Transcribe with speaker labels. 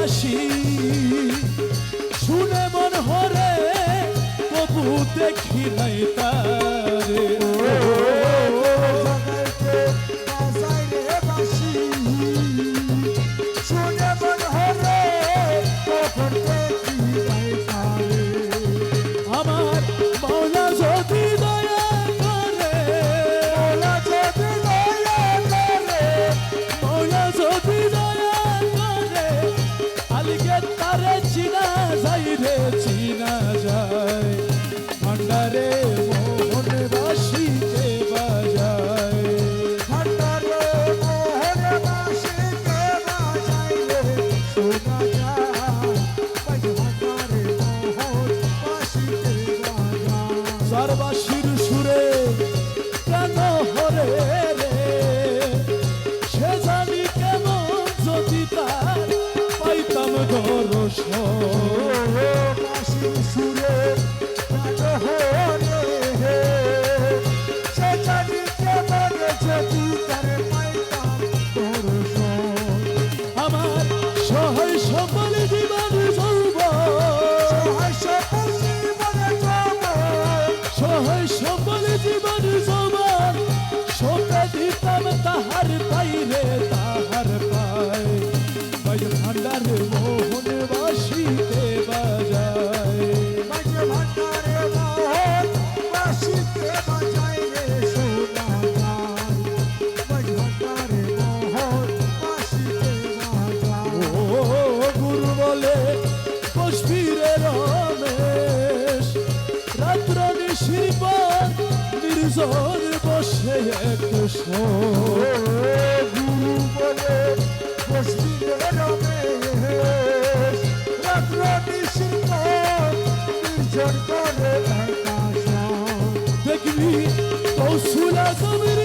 Speaker 1: বাসি শুনে মন হরে তবু দেখি নাই তারে আমার মৌলা যদি দয়া করে মৌলা যদি দয়া করে আলিকে তারে চিনা যায় রে চিনা যায় ভান্ডারে মোহন বাসিতে বাজায়
Speaker 2: ভান্ডারে মোহন বাসিতে বাজায় রে শোনা যায় ভান্ডারে মোহন বাসিতে বাজায়
Speaker 1: সারবাসীর সুরে কেন হরে রে সে জানি কেমন যদি তার পাইতাম দর্শন
Speaker 2: বাসির সুরে কেন হরে সে জানি কেমন যদি তার পাইতাম দর্শন
Speaker 1: আমার সহায় সকল জীবন সহায় সকল জীবন যৌবন সপে দিতাম তাহার পাই রে তাহার পাই ভান্ডারে মোহন বাসিতে বাজায়
Speaker 2: ভান্ডারে মোহন বাসিতে বাজায় রে শোনা যায় ভান্ডারে মোহন বাসিতে বাজায়
Speaker 1: ও গুরু বলে বসবি রে রমেশ রাত্র নিশির পর নির্জন বসে একটু
Speaker 2: গুরু বলে বসবি রে রমেশ রাত্র নিশির পর নির্জন করে একা
Speaker 1: দেখবি কৌশলা কবির